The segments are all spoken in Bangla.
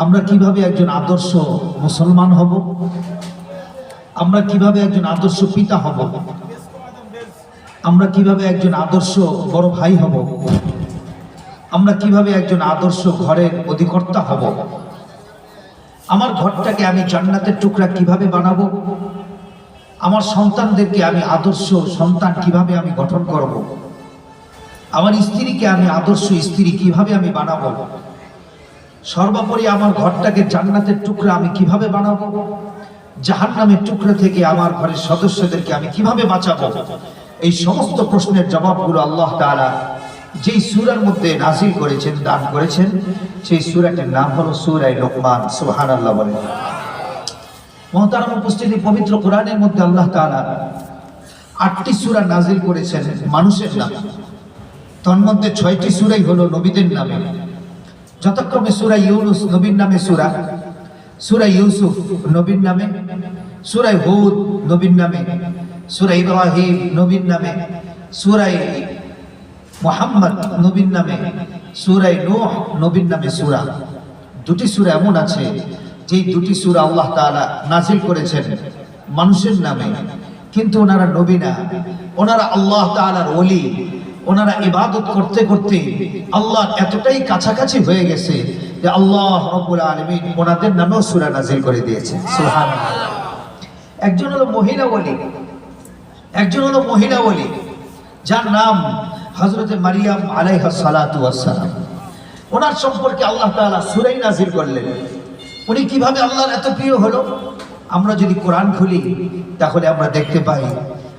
আমরা কিভাবে একজন আদর্শ মুসলমান হব, আমরা কিভাবে একজন আদর্শ পিতা হব, আমরা কিভাবে একজন আদর্শ বড় ভাই হব, আমরা কিভাবে একজন আদর্শ ঘরের অধিকর্তা হব, আমার ঘরটাকে আমি জান্নাতের টুকরা কিভাবে বানাবো, আমার সন্তানদেরকে আমি আদর্শ সন্তান কিভাবে আমি গঠন করব, আমার স্ত্রীকে আমি আদর্শ স্ত্রী কিভাবে আমি বানাবো, সর্বোপরি আমার ঘরটাকে জান্নাতের টুকরা আমি কিভাবে বানাবো, জাহান্নামের টুকরা থেকে আমার ঘরের সদস্যদেরকে আমি কিভাবে বাঁচাবো, এই সমস্ত প্রশ্নের জবাবগুলো আল্লাহ তাআলা যেই সূরার মধ্যে নাযিল করেছেন, দান করেছেন, সেই সূরাটির নাম হলো সূরা লোকমান। সুবহানাল্লাহ বলেন। মুহতারাম উপস্থিতি, পবিত্র কোরআনের মধ্যে আল্লাহ তাআলা 8টি সূরা নাযিল করেছেন মানুষের নামে। তন্মধ্যে 6টি সূরাই হলো নবীদের নামে, যথাক্রমে সূরা ইউনূস নবীর নামে সূরা, সূরা ইউসুফ নবীর নামে, সূরা হুদ নবীর নামে, সূরা ইব্রাহিম নবীর নামে, সূরা মুহাম্মদ নবীর নামে, সূরা নূহ নবীর নামে সূরা। দুটি সূরা এমন আছে যেই দুটি সূরা আল্লাহ তাআলা নাযিল করেছেন মানুষের নামে, কিন্তু ওনারা নবী না, ওনারা আল্লাহ তাআলার ওলি। ওনারা ইবাদত করতে করতে আল্লাহ এতটাই কাছাকাছি হয়ে গেছে যে আল্লাহ রাব্বুল আলামিন ওনাদের নামেও সূরা নাযিল করে দিয়েছেন। সুবহানাল্লাহ। একজন হলো মহিলা ওলি, একজন হলো মহিলা ওলি যার নাম হযরতে মারিয়াম আলাইহা সালাতু ওয়াস সালাম। ওনার সম্পর্কে আল্লাহ তাআলা সূরাই নাযিল করলেন। উনি কিভাবে আল্লাহর এত প্রিয় হলো, আমরা যদি কোরআন খুলি তাহলে আমরা দেখতে পাই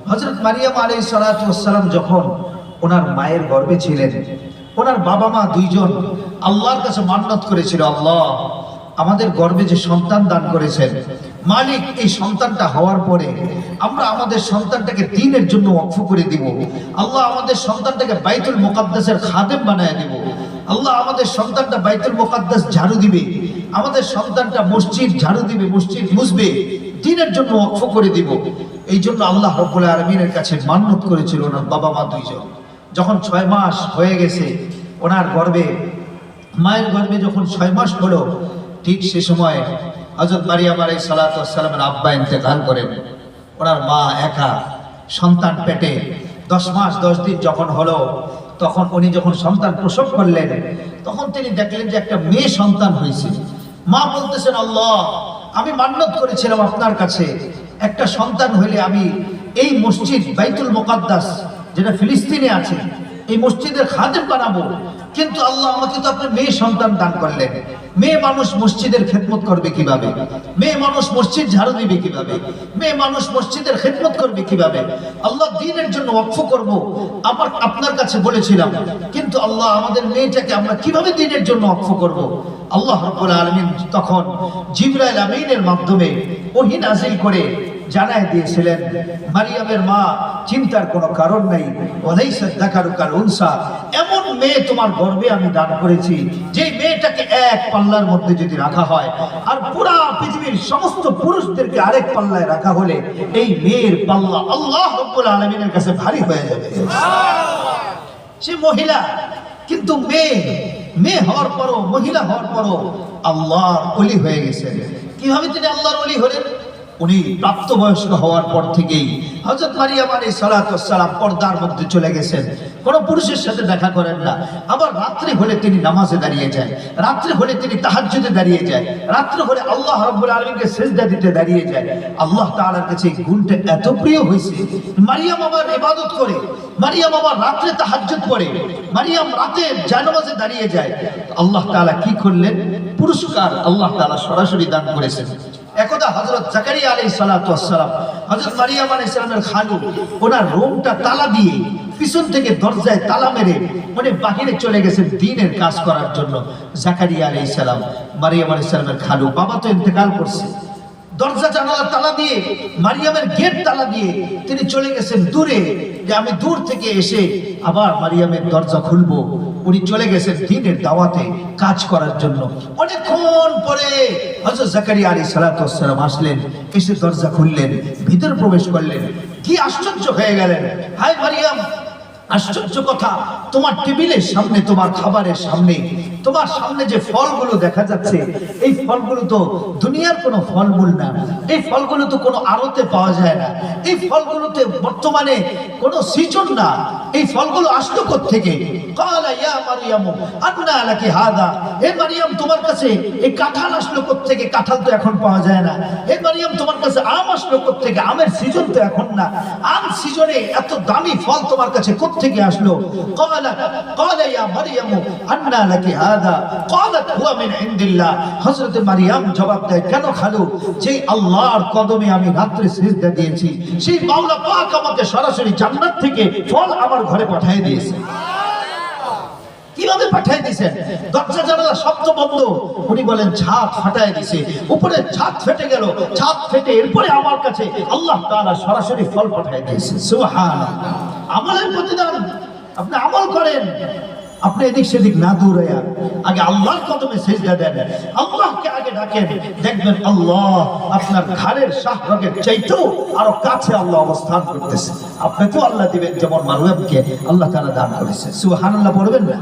হযরত মারিয়াম আলাইহিস সালাতু ওয়াস সালাম যখন ওনার মায়ের গর্ভে ছিলেন, ওনার বাবা মা দুইজন আল্লাহর কাছে মান্নত করেছিল, আল্লাহ আমাদের গর্ভে যে সন্তান দান করেছেন মালিক, এই সন্তানটা হওয়ার পরে আমরা আমাদের সন্তানটাকে দ্বীনের জন্য ওয়াকফ করে দিব। আল্লাহ আমাদের সন্তানটাকে বাইতুল মুকাদ্দাসের খাদেম বানায় দিব। আল্লাহ আমাদের সন্তানটা বাইতুল মুকাদ্দাস ঝাড়ু দিবে, আমাদের সন্তানটা মসজিদ ঝাড়ু দিবে, মসজিদ মুছবে, দ্বীনের জন্য ওয়াকফ করে দিব। এই জন্য আল্লাহ রাব্বুল আলামিনের কাছে মান্নত করেছিল ওনার বাবা মা দুইজন। যখন 6 মাস হয়ে গেছে ওনার গর্ভে, মায়ের গর্ভে যখন 6 মাস হলো, ঠিক সে সময় হযরত মারিয়াম আলাইহিস সালাতু ওয়াস সালামের আব্বা ইন্তেকাল করেন। ওনার মা একা সন্তান পেটে 10 মাস 10 দিন যখন হলো, তখন উনি যখন সন্তান প্রসব করলেন, তখন তিনি দেখলেন যে একটা মেয়ে সন্তান হয়েছে। মা বলতেছেন, আল্লাহ আমি মান্নত করেছিলাম আপনার কাছে, একটা সন্তান হইলে আমি এই মসজিদ বাইতুল মুকাদ্দাস যেটা ফিলিস্তিনে আছে, এই মসজিদের খাদেম বানাবো, কিন্তু আল্লাহ আমাকে তো আপনি মেয়ে সন্তান দান করলেন। মেয়ে মানুষ মসজিদের খেদমত করবে কিভাবে, মেয়ে মানুষ মসজিদ ঝাড়ু দিবে কিভাবে, মেয়ে মানুষ মসজিদের খেদমত করবে কিভাবে, আল্লাহ দ্বীনের জন্য ওয়াকফ করব আপনার কাছে বলেছিলাম, কিন্তু আল্লাহ আমাদের মেয়েটাকে আমরা কিভাবে দ্বীনের জন্য ওয়াকফ করব। আল্লাহ রাব্বুল আলামিন তখন জিবরাইল আমিনের মাধ্যমে ওহী নাযিল করে জানায় দিয়েছিলেন, মারিয়ামের মা চিন্তার কোনো কারণ নাই, ওয়ালাইসা যাকারু কাল উনসা, এমন মেয়ে তোমার গর্ভে আমি দান করেছি যে মেয়েটাকে এক পাল্লার মধ্যে যদি রাখা হয় আর পুরা পৃথিবীর সমস্ত পুরুষদেরকে আরেক পাল্লায় রাখা হলে এই মেয়ের পাল্লা আল্লাহ রাব্বুল আলামিনের কাছে ভারী হয়ে যাবে। সে মহিলা, কিন্তু মেয়ে হওয়ার পরও, মহিলা হওয়ার পরও আল্লাহর ওলি হয়ে গেছেন। কিভাবে তিনি আল্লাহর ওলি হলেন? উনি প্রাপ্তবয়স্ক হওয়ার পর থেকেই হযরত মারিয়াম আলাইহিস সালাতু ওয়াস সালাম পর্দার মধ্যে চলে গেছেন, কোনো পুরুষের সাথে দেখা করেন না। আবার রাত্রে হলে তিনি নামাজে দাঁড়িয়ে যায়, রাত্রে হলে তিনি তাহাজ্জুদে দাঁড়িয়ে যায়, রাত্রে হলে আল্লাহ রাব্বুল আলামিনকে সিজদা দিতে দাঁড়িয়ে যায়। আল্লাহ তাআলার কাছে এই গুণটা এত প্রিয় হয়েছে। মারিয়াম আবার ইবাদত করে, মারিয়াম আবার রাত্রে তাহাজ্জুদ পড়ে, মারিয়াম রাতে জানামাজে দাঁড়িয়ে যায়। আল্লাহ তাআলা কি করলেন? পুরস্কার আল্লাহ তাআলা সরাসরি দান করেছেন। একদা হযরত জাকারিয়া আলাইহিস সালাতু ওয়াস সালাম, হযরত মারিয়াম আলাইহিস সালামের খালু, ওনার রুমটা তালা দিয়ে পিছন থেকে দরজায় তালা মেরে উনি বাহিরে চলে গেছেন দ্বীনের কাজ করার জন্য। জাকারিয়া আলাইহিস সালাম, মারিয়াম আলাইহিস সালামের খালু, বাবা তো ইন্তেকাল করছে, দরজা জানালা তালা দিয়ে, মারিয়ামের গেট তালা দিয়ে তিনি চলে গেছেন দূরে, যে আমি দূর থেকে এসে আবার মারিয়ামের দরজা খুলবো। উনি চলে গেছেন দ্বীনের দাওয়াতে কাজ করার জন্য। অনেকক্ষণ পরে হযরত জাকারিয়া আলাইহিস সালাতু ওয়াস সালাম আসলেন, এসে দরজা খুললেন, ভিতরে প্রবেশ করলেন। কি আশ্চর্য হয়ে গেলেন, হায় মারিয়াম, আশ্চর্য কথা, তোমার টেবিলের সামনে, তোমার খাবারের সামনে তোমার সামনে যে ফলগুলো দেখা যাচ্ছে এই ফলগুলো তো দুনিয়ার কোনো ফলমূল না, এই ফলগুলো তো কোনো আড়তে পাওয়া যায় না, এই ফলগুলোতে বর্তমানে কোনো সিজন না, এই ফলগুলো আসলো কোত্থেকে? ক্বালা ইয়া মারইয়াম আন্না লাকি হাদা, হে মারইয়াম তোমার কাছে এই কাঁঠাল আসলো কোত্থেকে? কাঁঠাল তো এখন পাওয়া যায় না। হে মারইয়াম তোমার কাছে আম আসলো কোত্থেকে? আমের সিজন তো এখন না। আম সিজনে এত দামি ফল তোমার কাছে কোত্থেকে আসলো? ক্বালা ইয়া মারইয়াম আন্না লাকি হাদা ক্বালাত হুয়া মিন ইনদিল্লাহ। হযরত মারইয়াম জবাব দেয়, কেন খালু? যেই আল্লাহর কদমে আমি রাত্রে সিজদা দিয়েছি সেই মাওলা পাক আমাকে সরাসরি জান্নাত থেকে ফল আমার ঘরে পাঠিয়ে দিয়েছে। কিভাবে পাঠিয়ে দিয়েছেন? দরজা জানালা সব তো বন্ধ, উনি বলেন ছাদ ফাটায় দিয়েছে, উপরে ছাদ ফেটে গেল, ছাদ ফেটে এরপরে আমার কাছে আল্লাহ তাআলা সরাসরি ফল পাঠিয়ে দিয়েছে। সুবহানাল্লাহ। আমলের প্রতিদান। আপনি আমল করেন, আপনি এদিক সেদিক না দৌড়াইয়া আগে আল্লাহর কদমে সিজদা দেন, আল্লাহকে আগে ডাকেন, দেখবেন আল্লাহ আপনার ঘরের শাহরগের চাইতেও আরো কাছে আল্লাহ অবস্থান করতেছে। আপনাকেও আল্লাহ দিবেন যেমন মারওয়ামকে আল্লাহ তাআলা দান করেছে। সুবহানাল্লাহ পড়বেন না?